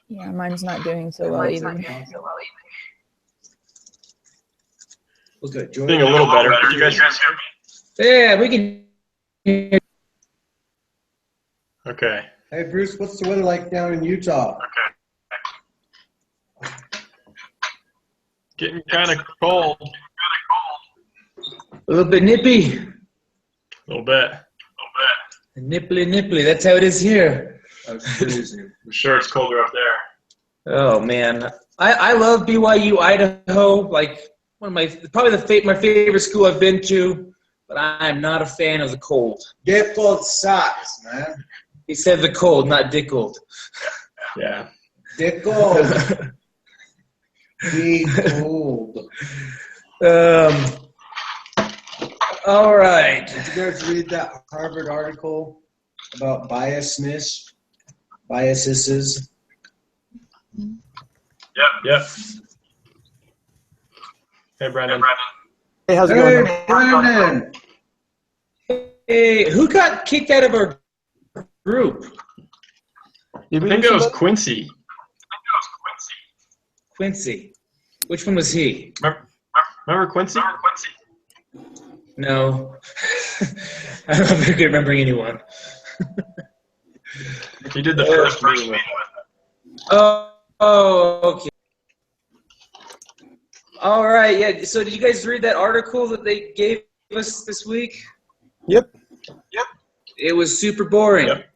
Yeah, mine's not doing so well either. Well, good. Doing a little better. Can you guys hear me? Yeah, we can hear. Okay. Hey, Bruce, what's the weather like down in Utah? Okay. Getting kind of cold. A little bit nippy. A little bit. Nipply, nipply. That's how it is here. I'm sure it's colder up there. Oh man, I love BYU Idaho. Like one of my probably my favorite school I've been to, but I'm not a fan of the cold. Get cold socks, man. He said the cold, not dick cold. Yeah. Get cold. Be cold. All right. Did you guys read that Harvard article about biases? Yep. Hey, Brendan. Hey, how's it Hey, going? Brandon. Hey, who got kicked out of our group? I think that was Quincy. Quincy. Which one was he? Remember Quincy? No. I'm not very good at remembering anyone. He did the first meeting with Oh, okay. All right, yeah. So did you guys read that article that they gave us this week? Yep. It was super boring. Yep.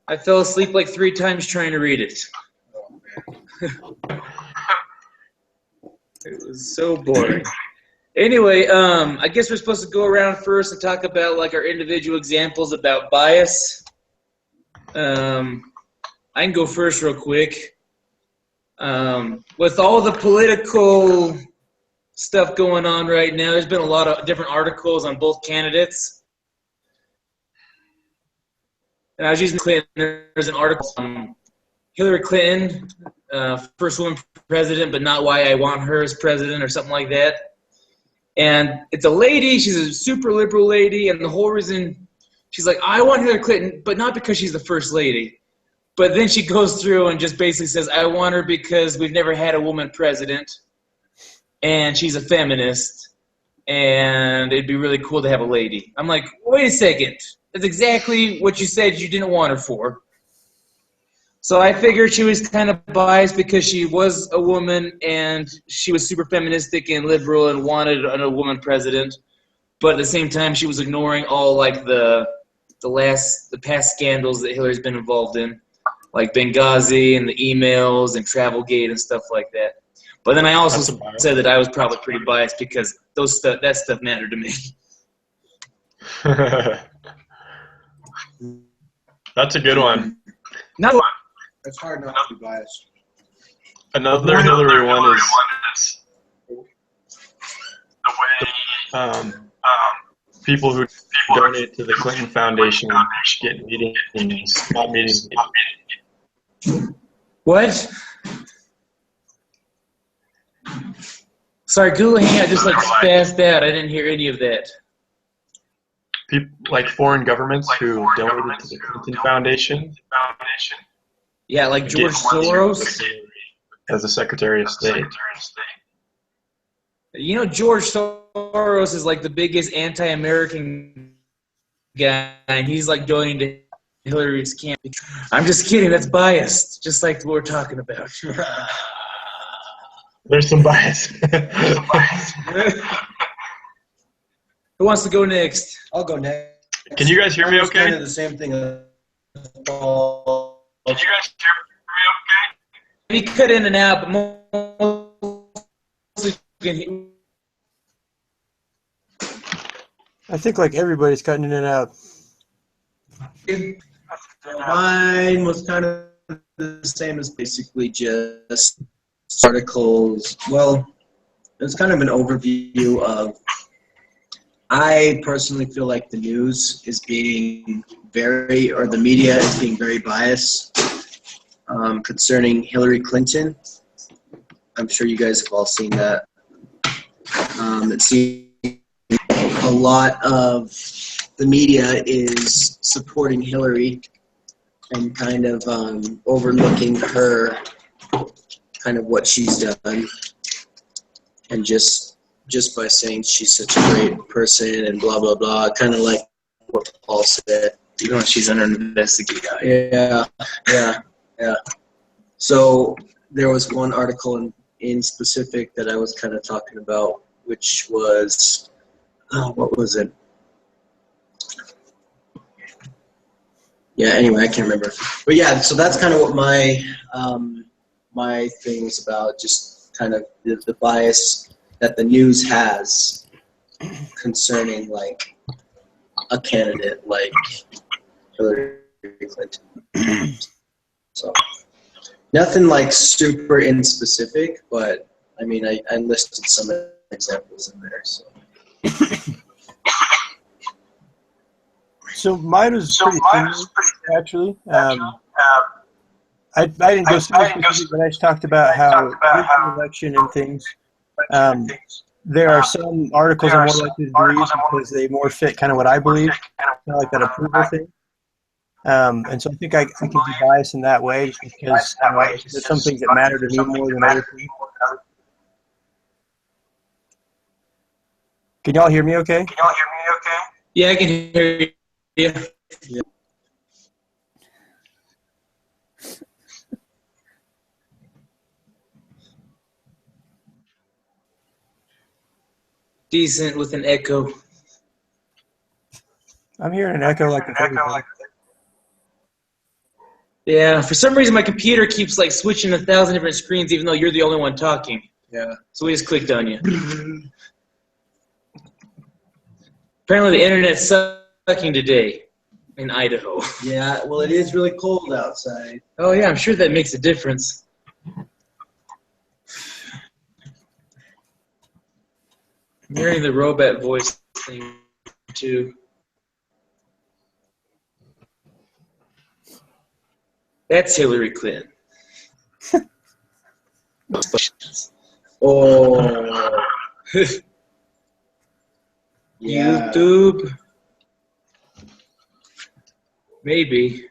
I fell asleep like 3 times trying to read it. It was so boring. Anyway, I guess we're supposed to go around first and talk about like our individual examples about bias. I can go first real quick. With all the political stuff going on right now, there's been a lot of different articles on both candidates. And I was using Clinton. There's an article on Hillary Clinton, first woman president, but not why I want her as president or something like that. And it's a lady. She's a super liberal lady. And the whole reason she's like, I want Hillary Clinton, but not because she's the first lady. But then she goes through and just basically says, I want her because we've never had a woman president. And she's a feminist. And it'd be really cool to have a lady. I'm like, wait a second. That's exactly what you said you didn't want her for. So I figured she was kind of biased because she was a woman and she was super feministic and liberal and wanted a woman president. But at the same time, she was ignoring all like the past scandals that Hillary's been involved in, like Benghazi and the emails and Travelgate and stuff like that. But then I also said that I was probably pretty biased because that stuff mattered to me. That's a good one. Not It's hard not to be biased. Another Hillary one is the way people who donate to the Clinton Foundation get meetings, not meetings. What? Sorry, Google Hangout just like spazzed out. I didn't hear any of that. People like foreign governments who donated to the Clinton Foundation. Yeah, like George Soros. As the Secretary of State. You know, George Soros is like the biggest anti-American guy, and he's like donating to Hillary's campaign. I'm just kidding. That's biased, just like what we're talking about. There's some bias. Who wants to go next? I'll go next. Can you guys hear me okay? Kind of the same thing. Can you guys hear me okay? We cut in and out, but mostly you can hear. I think like everybody's cutting in and out. Mine was kind of the same as basically just articles. Well, it's kind of an overview of. I personally feel like the news is being the media is being very biased concerning Hillary Clinton. I'm sure you guys have all seen that. It seems a lot of the media is supporting Hillary and kind of overlooking her, kind of what she's done, and just by saying she's such a great person and blah blah blah, kind of like what Paul said. You know, she's under investigation. Yeah. So there was one article in specific that I was kind of talking about, which was, what was it? Yeah, anyway, I can't remember. But yeah, so that's kind of what my my thing was about, just kind of the bias that the news has concerning like a candidate like Hillary Clinton. So nothing like super in specific, but I mean, I listed some examples in there. So. So mine was pretty similar, actually. I didn't go super specific, but I just talked about how with the election and things, there are some articles I'm more likely to believe because they more fit kind of what I believe, kind of like that approval thing. And so I think I can be biased in that way just because there's some things that matter to me more than other things. Can y'all hear me okay? Yeah, I can hear you. Yeah. Decent with an echo. I'm hearing an echo like everybody. Yeah, for some reason my computer keeps like switching 1,000 different screens even though you're the only one talking. Yeah. So we just clicked on you. Apparently the internet's sucking today in Idaho. Yeah, well, it is really cold outside. Oh yeah, I'm sure that makes a difference. I'm hearing the robot voice thing too. That's Hillary Clinton. Oh. Yeah. YouTube. Maybe.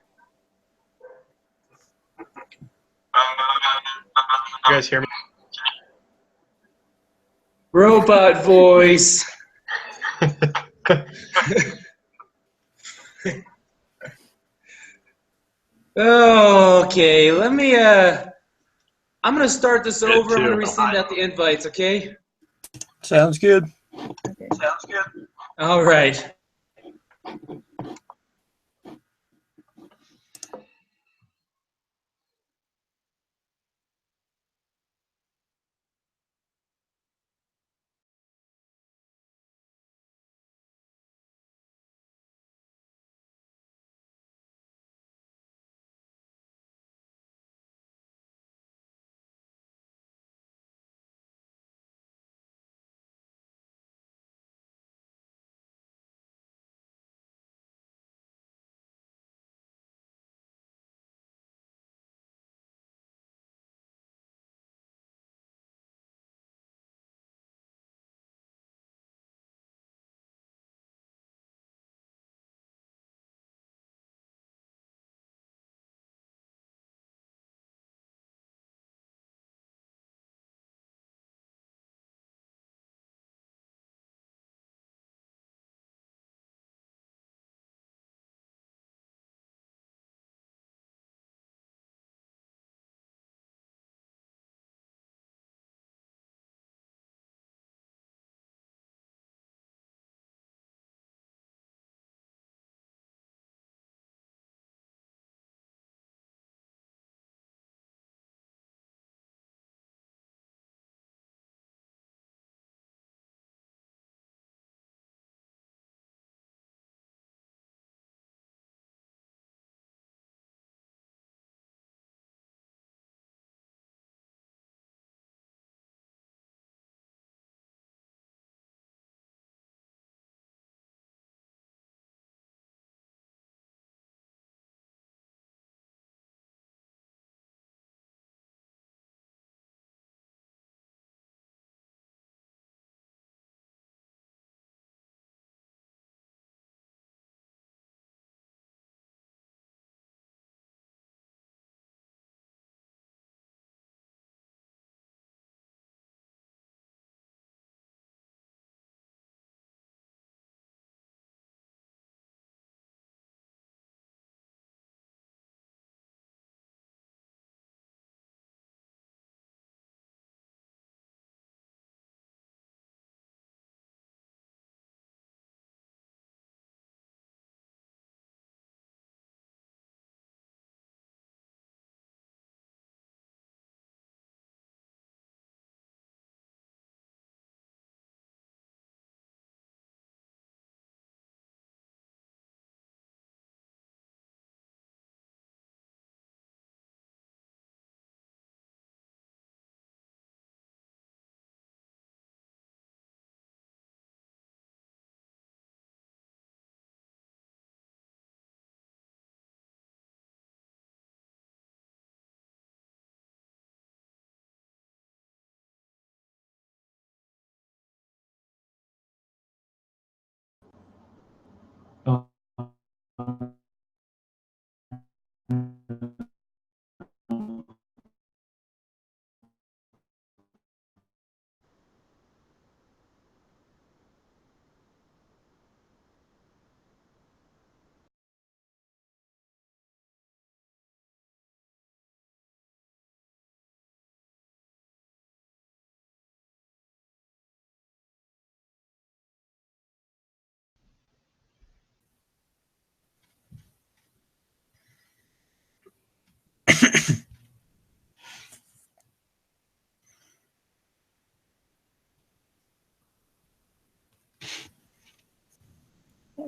You guys hear me? Robot voice. Okay, let me I'm gonna start this over. I'm gonna resend out the invites, okay? Sounds good. All right.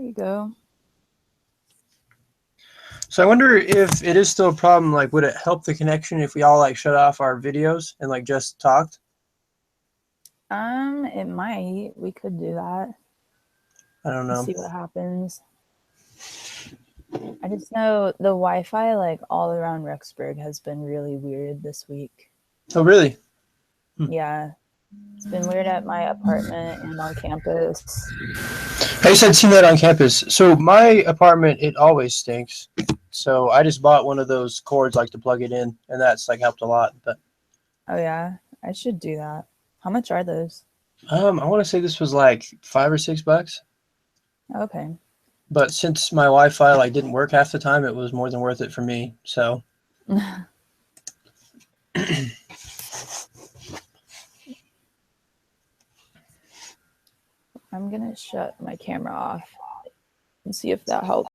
you go. So I wonder if it is still a problem. Like, would it help the connection if we all like shut off our videos and like just talked? It might. We could do that. I don't know. See what happens. I just know the Wi-Fi, like all around Rexburg, has been really weird this week. Oh, really? Yeah, it's been weird at my apartment and on campus. I guess I'd seen that on campus. So my apartment, it always stinks. So I just bought one of those cords like to plug it in, and that's like helped a lot. But Oh yeah, I should do that. How much are those? I want to say this was like $5 or $6. Okay. But since my Wi-Fi like didn't work half the time, it was more than worth it for me. So I'm gonna shut my camera off and see if that helps.